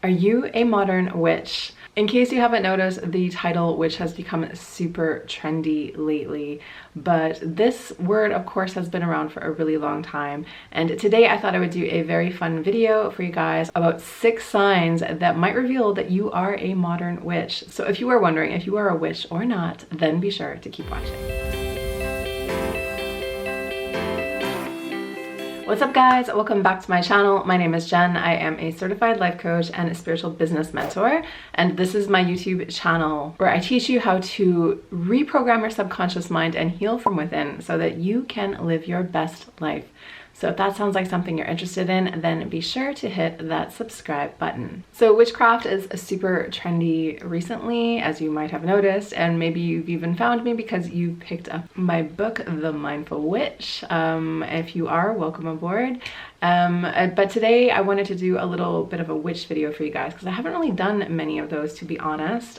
Are you a modern witch? In case you haven't noticed, the title witch has become super trendy lately, but this word of course has been around for a really long time. And today I thought I would do a very fun video for you guys about 6 signs that might reveal that you are a modern witch. So if you are wondering if you are a witch or not, then be sure to keep watching. What's up guys, welcome back to my channel. My name is Jen. I am a certified life coach and a spiritual business mentor, and this is my YouTube channel where I teach you how to reprogram your subconscious mind and heal from within so that you can live your best life. So if that sounds like something you're interested in, then be sure to hit that subscribe button. So witchcraft is super trendy recently, as you might have noticed, and maybe you've even found me because you picked up my book, The Mindful Witch. If you are, welcome aboard. But today I wanted to do a little bit of a witch video for you guys because I haven't really done many of those, to be honest.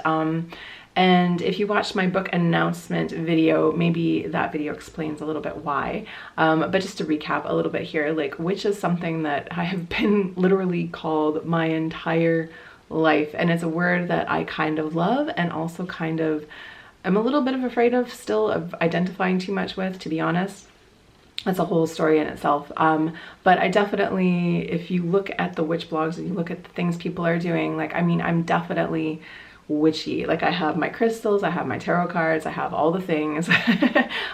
And if you watched my book announcement video, maybe that video explains a little bit why. But just to recap a little bit here, like witch is something that I have been literally called my entire life. And it's a word that I kind of love and also kind of, I'm a little bit of afraid of still of identifying too much with, to be honest. That's a whole story in itself. But I definitely, if you look at the witch blogs and you look at the things people are doing, like, I mean, I'm definitely witchy. Like I have my crystals, I have my tarot cards, I have all the things.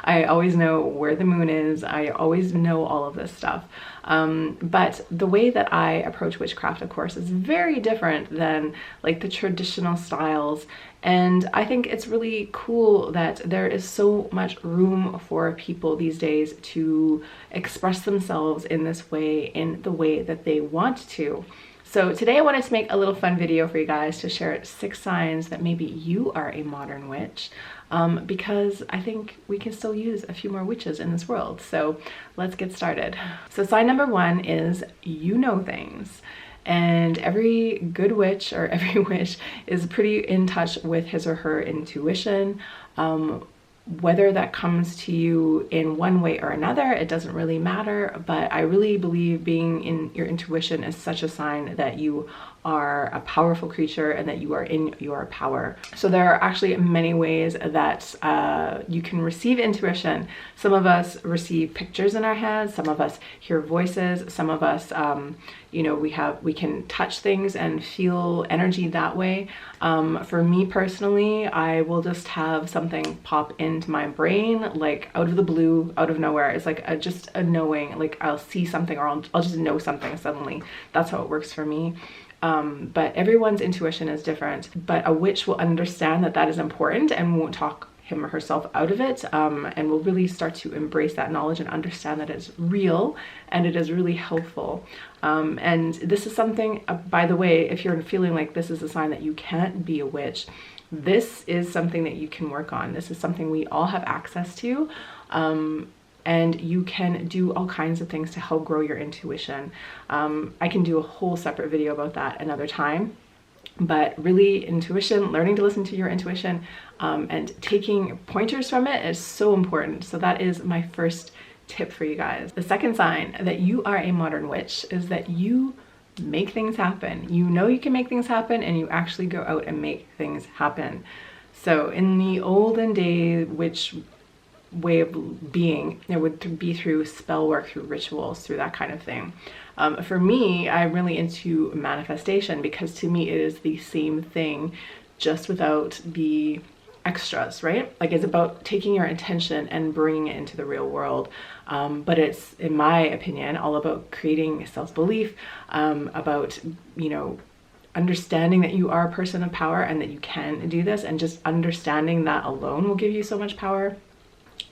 I always know where the moon is. I always know all of this stuff. But the way that I approach witchcraft, of course, is very different than like the traditional styles. And I think it's really cool that there is so much room for people these days to express themselves in this way, in the way that they want to. So today I wanted to make a little fun video for you guys to share 6 signs that maybe you are a modern witch, because I think we can still use a few more witches in this world. So let's get started. So sign number 1 is you know things. And every good witch or every witch is pretty in touch with his or her intuition. Whether that comes to you in one way or another, it doesn't really matter, but I really believe being in your intuition is such a sign that you are a powerful creature and that you are in your power. So there are actually many ways that you can receive intuition. Some of us receive pictures in our heads, some of us hear voices, some of us, you know, we can touch things and feel energy that way. For me personally, I will just have something pop into my brain, like out of the blue, out of nowhere. It's like just a knowing, like I'll see something or I'll just know something suddenly. That's how it works for me. But everyone's intuition is different, but a witch will understand that that is important and won't talk him or herself out of it, and will really start to embrace that knowledge and understand that it's real and it is really helpful. And this is something, by the way, if you're feeling like this is a sign that you can't be a witch, this is something that you can work on. This is something we all have access to. And you can do all kinds of things to help grow your intuition. I can do a whole separate video about that another time. But really, intuition, learning to listen to your intuition, and taking pointers from it is so important. So that is my first tip for you guys. The second sign that you are a modern witch is that you make things happen. You know you can make things happen and you actually go out and make things happen. So in the olden days, witch way of being, it would be through spell work, through rituals, through that kind of thing. For me, I'm really into manifestation because to me it is the same thing, just without the extras, right? Like it's about taking your intention and bringing it into the real world. But it's, in my opinion, all about creating self-belief, about, you know, understanding that you are a person of power and that you can do this, and just understanding that alone will give you so much power.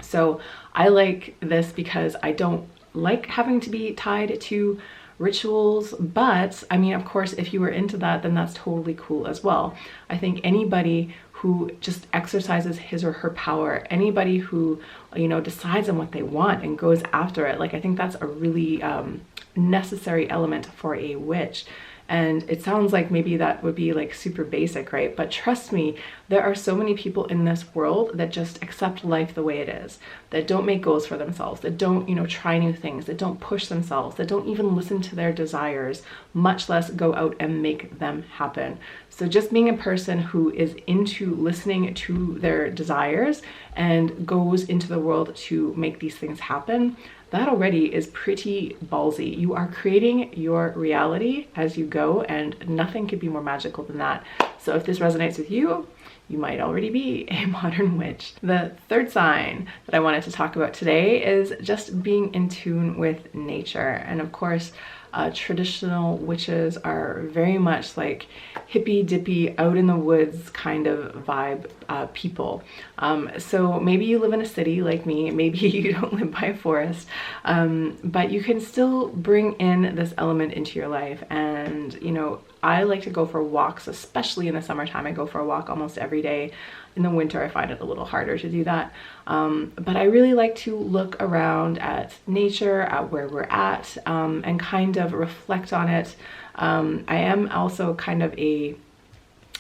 So I like this because I don't like having to be tied to rituals, but I mean, of course, if you were into that, then that's totally cool as well. I think anybody who just exercises his or her power, anybody who, you know, decides on what they want and goes after it, like I think that's a really necessary element for a witch. And it sounds like maybe that would be like super basic, right? But trust me, there are so many people in this world that just accept life the way it is, that don't make goals for themselves, that don't, try new things, that don't push themselves, that don't even listen to their desires, much less go out and make them happen. So just being a person who is into listening to their desires and goes into the world to make these things happen, that already is pretty ballsy. You are creating your reality as you go, and nothing could be more magical than that. So if this resonates with you, you might already be a modern witch. The third sign that I wanted to talk about today is just being in tune with nature. And of course, traditional witches are very much like hippy dippy, out in the woods kind of vibe people. So maybe you live in a city like me, maybe you don't live by a forest, but you can still bring in this element into your life. And I like to go for walks, especially in the summertime. I go for a walk almost every day. In the winter, I find it a little harder to do that. But I really like to look around at nature, at where we're at, and kind of reflect on it. I am also kind of a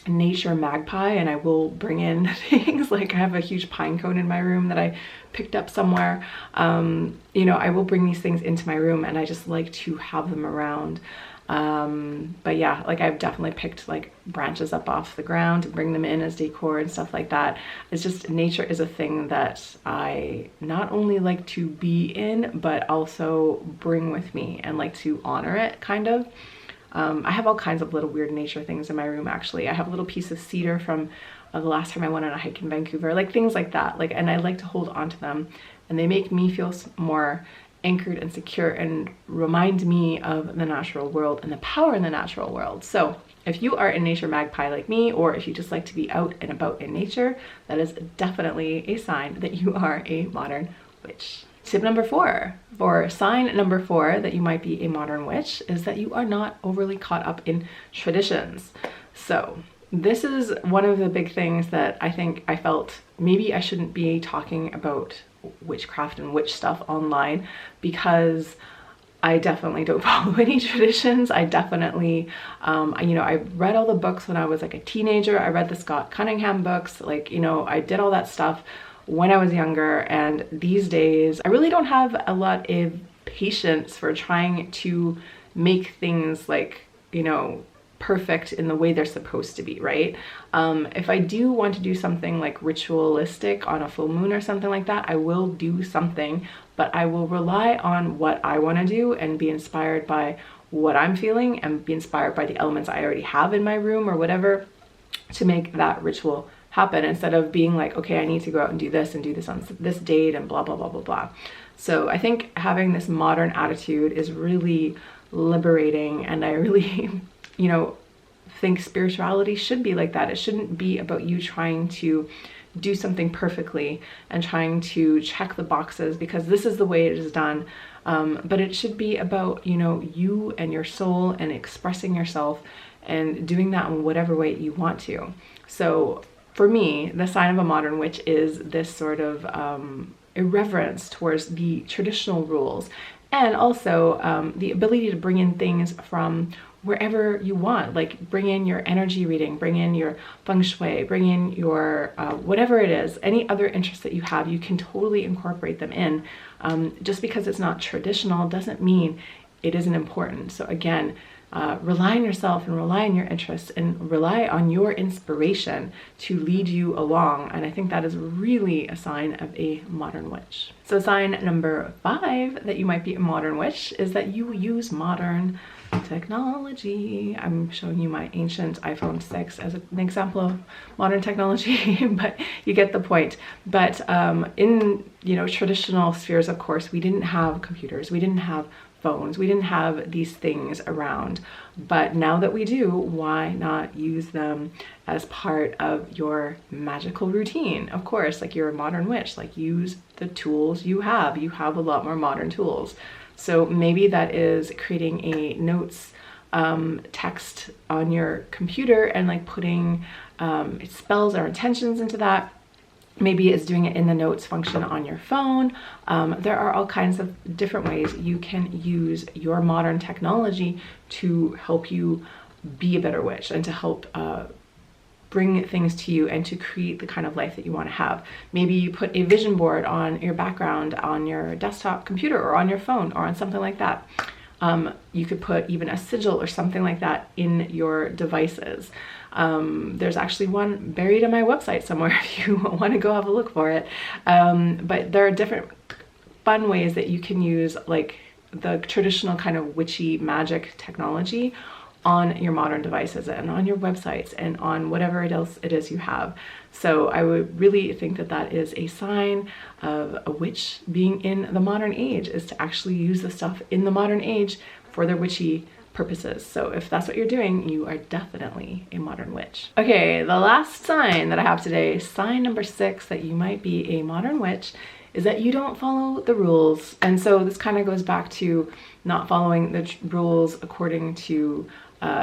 nature magpie, and I will bring in things like I have a huge pine cone in my room that I picked up somewhere. I will bring these things into my room, and I just like to have them around. But yeah, like I've definitely picked like branches up off the ground to bring them in as decor and stuff like that. It's just, nature is a thing that I not only like to be in, but also bring with me and like to honor it kind of. I have all kinds of little weird nature things in my room actually. I have a little piece of cedar from the last time I went on a hike in Vancouver, like things like that. Like, and I like to hold on to them, and they make me feel more anchored and secure and remind me of the natural world and the power in the natural world. So if you are a nature magpie like me, or if you just like to be out and about in nature, that is definitely a sign that you are a modern witch. Tip number 4, for sign number 4 that you might be a modern witch, is that you are not overly caught up in traditions. So this is one of the big things that I think I felt maybe I shouldn't be talking about witchcraft and witch stuff online, because I definitely don't follow any traditions. I definitely, I read all the books when I was like a teenager. I read the Scott Cunningham books, I did all that stuff when I was younger. And these days, I really don't have a lot of patience for trying to make things perfect in the way they're supposed to be, right? If I do want to do something like ritualistic on a full moon or something like that, I will do something, but I will rely on what I want to do and be inspired by what I'm feeling and be inspired by the elements I already have in my room or whatever to make that ritual happen, instead of being like, okay, I need to go out and do this on this date and blah, blah, blah, blah, blah. So I think having this modern attitude is really liberating, and I really think spirituality should be like that. It shouldn't be about you trying to do something perfectly and trying to check the boxes because this is the way it is done. But it should be about, you and your soul and expressing yourself and doing that in whatever way you want to. So for me, the sign of a modern witch is this sort of irreverence towards the traditional rules, and also the ability to bring in things from wherever you want, like bring in your energy reading, bring in your feng shui, bring in your whatever it is, any other interests that you have, you can totally incorporate them in. Just because it's not traditional doesn't mean it isn't important. So again, rely on yourself and rely on your interests and rely on your inspiration to lead you along. And I think that is really a sign of a modern witch. So sign number 5 that you might be a modern witch is that you use modern technology. I'm showing you my ancient iPhone 6 as an example of modern technology, but you get the point. But in traditional spheres, of course, we didn't have computers, we didn't have phones, we didn't have these things around. But now that we do, why not use them as part of your magical routine? Of course, like you're a modern witch, like use the tools you have. You have a lot more modern tools. So maybe that is creating a notes text on your computer and like putting spells or intentions into that. Maybe it's doing it in the notes function on your phone. There are all kinds of different ways you can use your modern technology to help you be a better witch and to help bring things to you and to create the kind of life that you want to have. Maybe you put a vision board on your background on your desktop computer or on your phone or on something like that. You could put even a sigil or something like that in your devices. There's actually one buried on my website somewhere if you want to go have a look for it. But there are different fun ways that you can use like the traditional kind of witchy magic technology on your modern devices and on your websites and on whatever else it is you have. So I would really think that that is a sign of a witch being in the modern age, is to actually use the stuff in the modern age for their witchy purposes. So if that's what you're doing, you are definitely a modern witch. Okay, the last sign that I have today, sign number 6 that you might be a modern witch, is that you don't follow the rules. And so this kind of goes back to not following the rules according to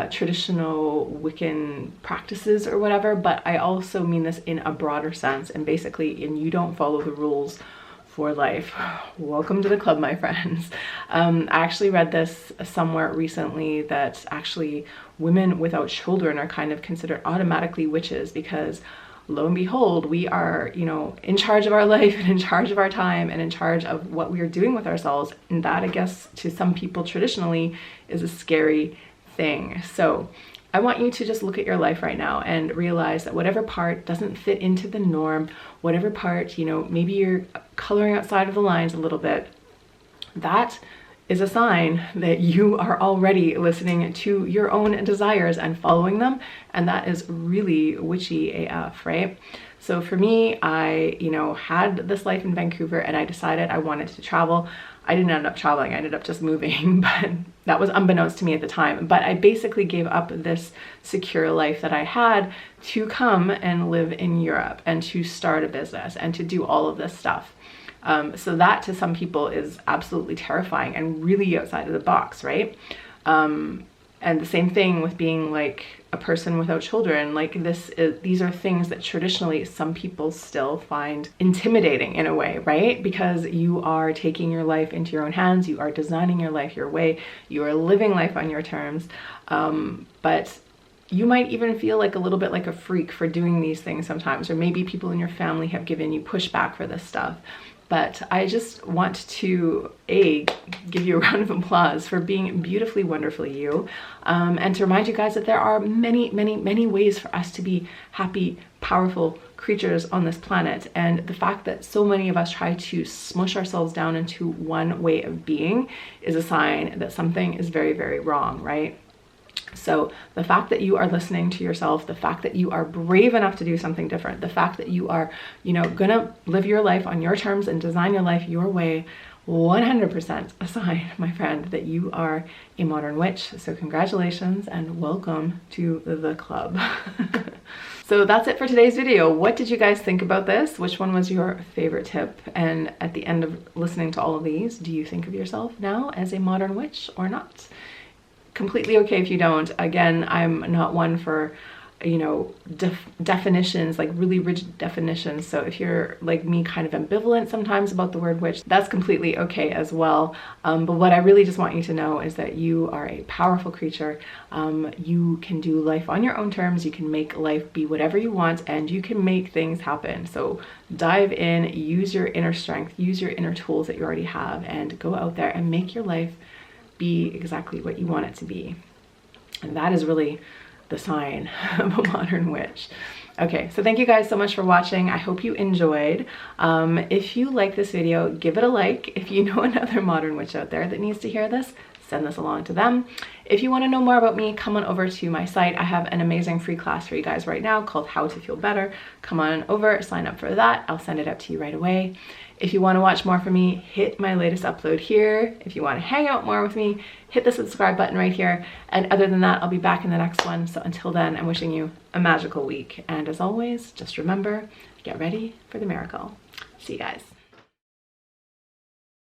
traditional Wiccan practices or whatever, but I also mean this in a broader sense, and basically you don't follow the rules for life. Welcome to the club, my friends. I actually read this somewhere recently that actually women without children are kind of considered automatically witches, because lo and behold, we are, you know, in charge of our life and in charge of our time and in charge of what we are doing with ourselves. And that, I guess, to some people traditionally is a scary thing. So I want you to just look at your life right now and realize that whatever part doesn't fit into the norm, whatever part, you know, maybe you're coloring outside of the lines a little bit, that is a sign that you are already listening to your own desires and following them. And that is really witchy AF, right? So for me, I, you know, had this life in Vancouver and I decided I wanted to travel. I didn't end up traveling, I ended up just moving, but that was unbeknownst to me at the time. But I basically gave up this secure life that I had to come and live in Europe and to start a business and to do all of this stuff. So that to some people is absolutely terrifying and really outside of the box, right? And the same thing with being like a person without children. Like these are things that traditionally some people still find intimidating in a way, right? Because you are taking your life into your own hands, you are designing your life your way, you are living life on your terms. But you might even feel like a little bit like a freak for doing these things sometimes, or maybe people in your family have given you pushback for this stuff. But I just want to, give you a round of applause for being beautifully, wonderfully you, and to remind you guys that there are many, many, many ways for us to be happy, powerful creatures on this planet. And the fact that so many of us try to smush ourselves down into one way of being is a sign that something is very, very wrong, right? So the fact that you are listening to yourself, the fact that you are brave enough to do something different, the fact that you are, you know, gonna live your life on your terms and design your life your way, 100% a sign, my friend, that you are a modern witch. So congratulations and welcome to the club. So that's it for today's video. What did you guys think about this? Which one was your favorite tip? And at the end of listening to all of these, do you think of yourself now as a modern witch or not? Completely okay if you don't. Again, I'm not one for, you know, definitions, like really rigid definitions. So if you're like me, kind of ambivalent sometimes about the word witch, that's completely okay as well. But what I really just want you to know is that you are a powerful creature. You can do life on your own terms. You can make life be whatever you want, and you can make things happen. So dive in, use your inner strength, use your inner tools that you already have, and go out there and make your life be exactly what you want it to be. And that is really the sign of a modern witch. Okay, so thank you guys so much for watching. I hope you enjoyed. If you like this video, give it a like. If you know another modern witch out there that needs to hear this, send this along to them. If you want to know more about me, come on over to my site. I have an amazing free class for you guys right now called How to Feel Better. Come on over, sign up for that. I'll send it out to you right away. If you want to watch more from me, hit my latest upload here. If you want to hang out more with me, hit the subscribe button right here. And other than that, I'll be back in the next one. So until then, I'm wishing you a magical week. And as always, just remember, get ready for the miracle. See you guys.